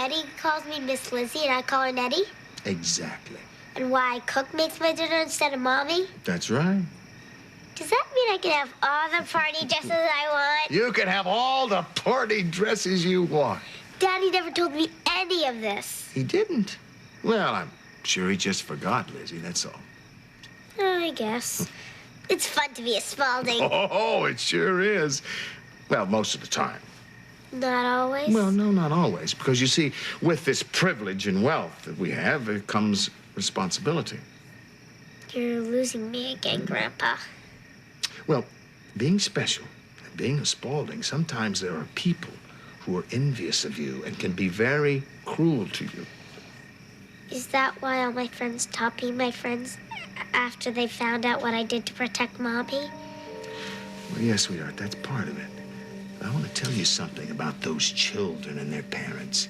Nettie calls me Miss Lizzie and I call her Nettie? Exactly. And why Cook makes my dinner instead of Mommy? That's right. Does that mean I can have all the party dresses I want? You can have all the party dresses you want. Daddy never told me any of this. He didn't. Well, I'm sure he just forgot, Lizzie, that's all. I guess. It's fun to be a Spalding. Oh, it sure is. Well, most of the time. Not always? Well, no, not always. Because, you see, with this privilege and wealth that we have, it comes responsibility. You're losing me again, Grandpa. Well, being special and being a Spalding, sometimes there are people who are envious of you and can be very cruel to you. Is that why all my friends stopped being my friends after they found out what I did to protect Mommy? Well, yes, sweetheart, that's part of it. But I want to tell you something about those children and their parents.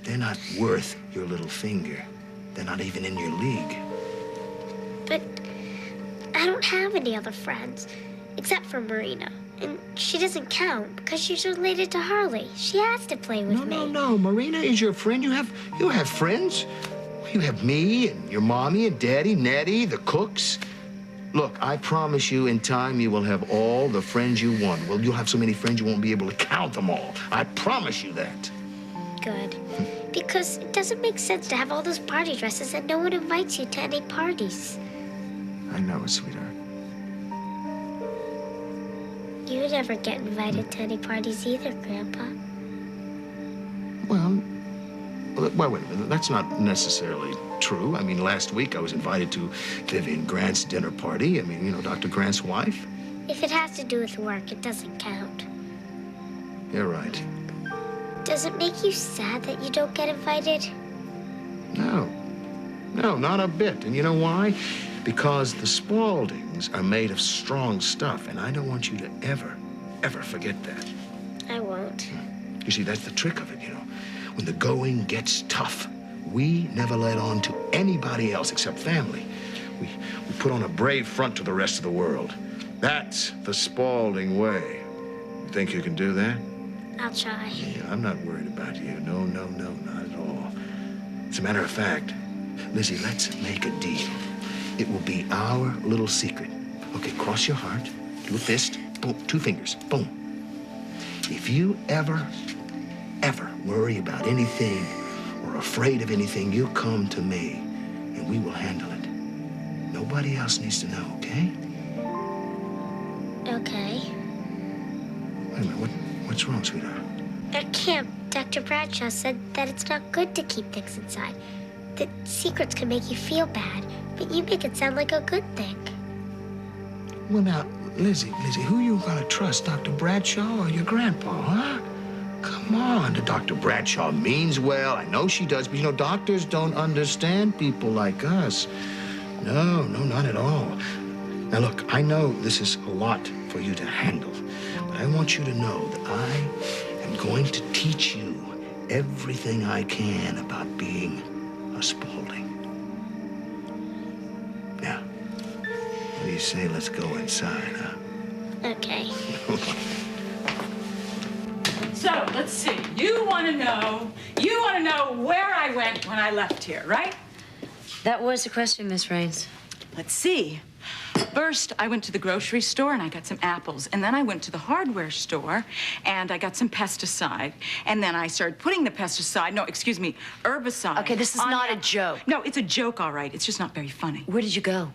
They're not worth your little finger. They're not even in your league. But I don't have any other friends, except for Marina. And she doesn't count because she's related to Harley. She has to play with me. No. Marina is your friend. You have friends. You have me and your mommy and daddy, Nettie, the Cooks. Look, I promise you in time you will have all the friends you want. Well, you'll have so many friends you won't be able to count them all. I promise you that. Good. Because it doesn't make sense to have all those party dresses and no one invites you to any parties. I know it, sweetheart. You never get invited to any parties either, Grandpa. Well, wait a minute. That's not necessarily true. I mean, last week I was invited to Vivian Grant's dinner party. I mean, you know, Dr. Grant's wife. If it has to do with work, it doesn't count. You're right. Does it make you sad that you don't get invited? No, not a bit. And you know why? Because the Spaldings are made of strong stuff, and I don't want you to ever forget that. I won't. You see, that's the trick of it, you know. When the going gets tough, we never let on to anybody else except family. We put on a brave front to the rest of the world. That's the Spalding way. You think you can do that? I'll try. Yeah, I'm not worried about you. No, not at all. As a matter of fact, Lizzie, let's make a deal. It will be our little secret. Okay, cross your heart, do a fist, boom, 2 fingers, boom. If you ever worry about anything or afraid of anything, you come to me and we will handle it. Nobody else needs to know, okay? Okay. Wait a minute, what's wrong, sweetheart? At camp, Dr. Bradshaw said that it's not good to keep things inside. That secrets can make you feel bad, but you make it sound like a good thing. Well, now, Lizzie, who you gonna trust, Dr. Bradshaw or your grandpa, huh? Come on, Dr. Bradshaw means well. I know she does, but you know, doctors don't understand people like us. No, not at all. Now, look, I know this is a lot for you to handle, but I want you to know that I am going to teach you everything I can about being a Spalding. Now, what do you say let's go inside, huh? Okay. So, let's see. You want to know where I went when I left here, right? That was the question, Miss Raines. Let's see. First, I went to the grocery store and I got some apples. And then I went to the hardware store and I got some pesticide. And then I started putting the herbicide. Okay, this is not a joke. No, it's a joke, all right. It's just not very funny. Where did you go?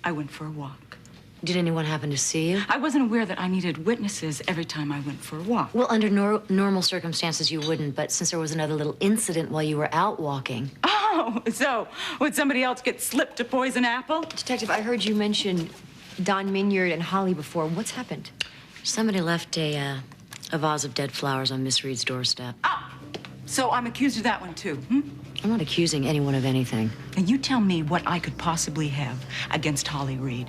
I went for a walk. Did anyone happen to see you? I wasn't aware that I needed witnesses every time I went for a walk. Well, under normal circumstances, you wouldn't. But since there was another little incident while you were out walking... Oh, so would somebody else get slipped a poison apple? Detective, I heard you mention Don Minyard and Holly before. What's happened? Somebody left a vase of dead flowers on Miss Reed's doorstep. Oh, so I'm accused of that one, too, I'm not accusing anyone of anything. And you tell me what I could possibly have against Holly Reed.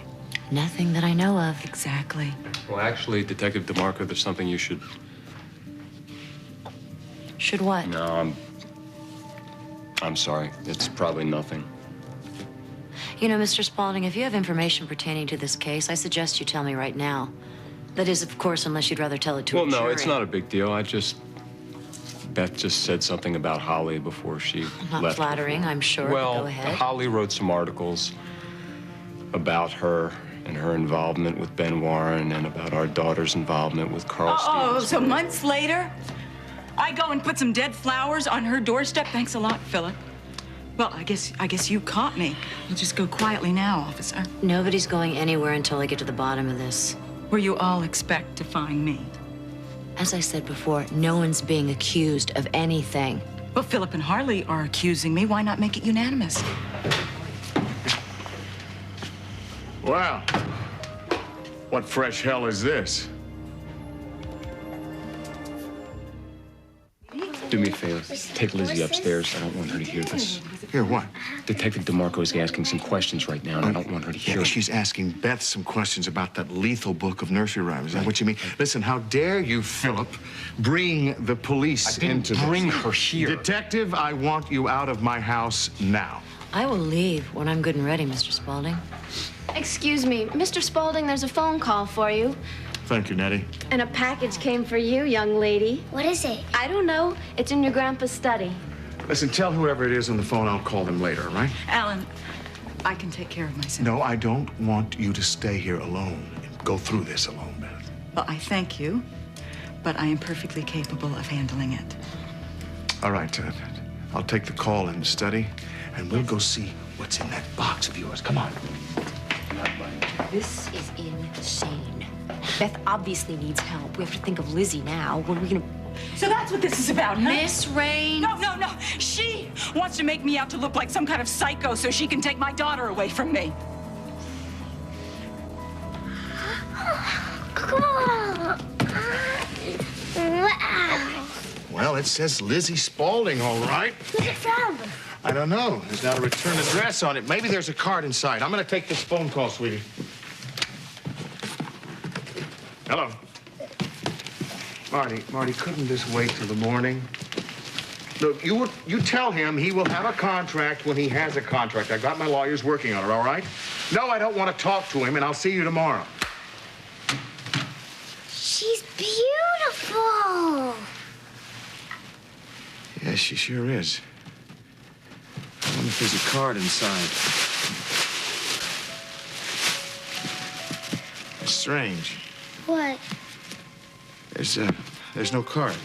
Nothing that I know of. Exactly. Well, actually, Detective DeMarco, there's something you should... Should what? No, I'm sorry. It's probably nothing. You know, Mr. Spalding, if you have information pertaining to this case, I suggest you tell me right now. That is, of course, unless you'd rather tell it to a jury. Well, no, it's not a big deal. I just Beth just said something about Holly before she Not left. flattering, I'm sure. Well, Go ahead. Holly wrote some articles about her and her involvement with Ben Warren and about our daughter's involvement with Carl Oh, Stevens. so months later, I go and put some dead flowers on her doorstep? Thanks a lot, Philip. Well, I guess you caught me. We'll just go quietly now, officer. Nobody's going anywhere until I get to the bottom of this. Where you all expect to find me. As I said before, no one's being accused of anything. Well, Philip and Harley are accusing me. Why not make it unanimous? Well, what fresh hell is this? Do me a favor. Take Lizzie upstairs. I don't want her to hear this. Hear what? Detective DeMarco is asking some questions right now, and I don't want her to hear Yeah, it. she's asking Beth some questions about that lethal book of nursery rhymes. Is that what you mean? Listen, how dare you, Philip, bring the police I didn't into bring this? her here. Detective, I want you out of my house now. I will leave when I'm good and ready, Mr. Spaulding. Excuse me, Mr. Spaulding, there's a phone call for you. Thank you, Nettie. And a package came for you, young lady. What is it? I don't know. It's in your grandpa's study. Listen, tell whoever it is on the phone I'll call them later, all right? Alan, I can take care of myself. No, I don't want you to stay here alone and go through this alone, Beth. Well, I thank you, but I am perfectly capable of handling it. All right, I'll take the call in the study, and we'll go see what's in that box of yours. Come on. This is insane. Beth obviously needs help. We have to think of Lizzie now. What are we gonna... So that's what this is about, huh? Miss Rain. No. She wants to make me out to look like some kind of psycho so she can take my daughter away from me. Cool. Wow. Well, it says Lizzie Spaulding, all right. Who's it from? I don't know. There's not a return address on it. Maybe there's a card inside. I'm gonna take this phone call, sweetie. Hello. Marty, couldn't this wait till the morning? Look, you tell him he will have a contract when he has a contract. I got my lawyers working on it, all right? No, I don't want to talk to him, and I'll see you tomorrow. She's beautiful. Yes, she sure is. I wonder if there's a card inside. It's strange. What? There's no card.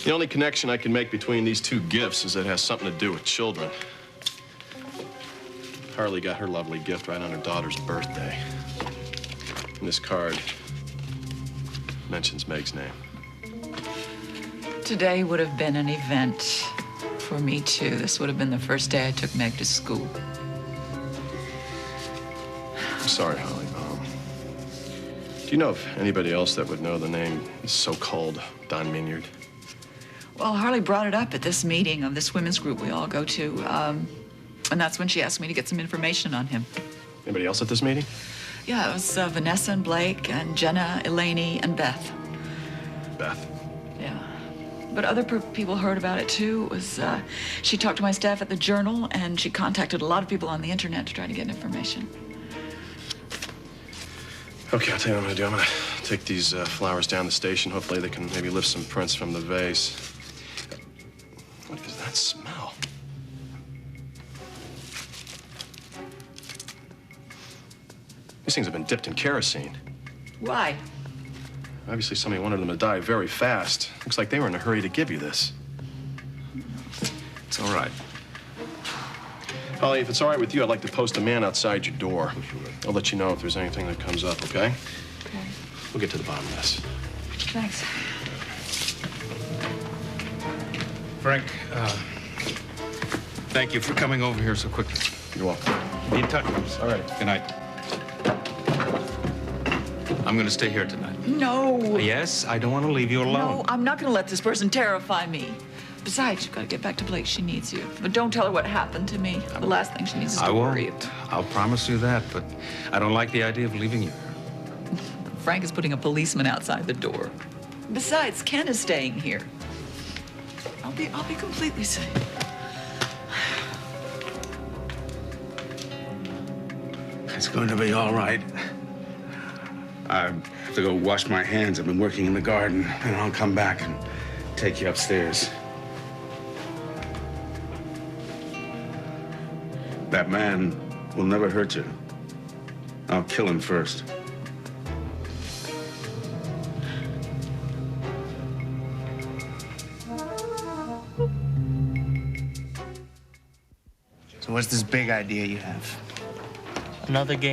The only connection I can make between these two gifts is that it has something to do with children. Harley got her lovely gift right on her daughter's birthday. And this card mentions Meg's name. Today would have been an event for me, too. This would have been the first day I took Meg to school. I'm sorry, Holly. Do you know of anybody else that would know the name so-called Don Minyard? Well, Harley brought it up at this meeting of this women's group we all go to. And that's when she asked me to get some information on him. Anybody else at this meeting? Yeah, it was Vanessa and Blake and Jenna, Eleni, and Beth. Beth. Yeah. But other people heard about it, too. It was, she talked to my staff at the Journal, and she contacted a lot of people on the internet to try to get information. Okay, I'll tell you what I'm gonna do. I'm gonna take these flowers down the station. Hopefully they can maybe lift some prints from the vase. What is that smell? These things have been dipped in kerosene. Why? Obviously, somebody wanted them to die very fast. Looks like they were in a hurry to give you this. It's all right. Holly, if it's all right with you, I'd like to post a man outside your door. I'll let you know if there's anything that comes up, okay? Okay. We'll get to the bottom of this. Thanks. Frank, thank you for coming over here so quickly. You're welcome. Be in touch. All right. Good night. I'm going to stay here tonight. No. Yes, I don't want to leave you alone. No, I'm not going to let this person terrify me. Besides, you've got to get back to Blake. She needs you. But don't tell her what happened to me. The last thing she needs is to I worry. won't. I'll promise you that, but I don't like the idea of leaving you. Frank is putting a policeman outside the door. Besides, Ken is staying here. I'll be completely safe. It's going to be all right. I have to go wash my hands. I've been working in the garden, and I'll come back and take you upstairs. That man will never hurt you. I'll kill him first. So what's this big idea you have? Another game.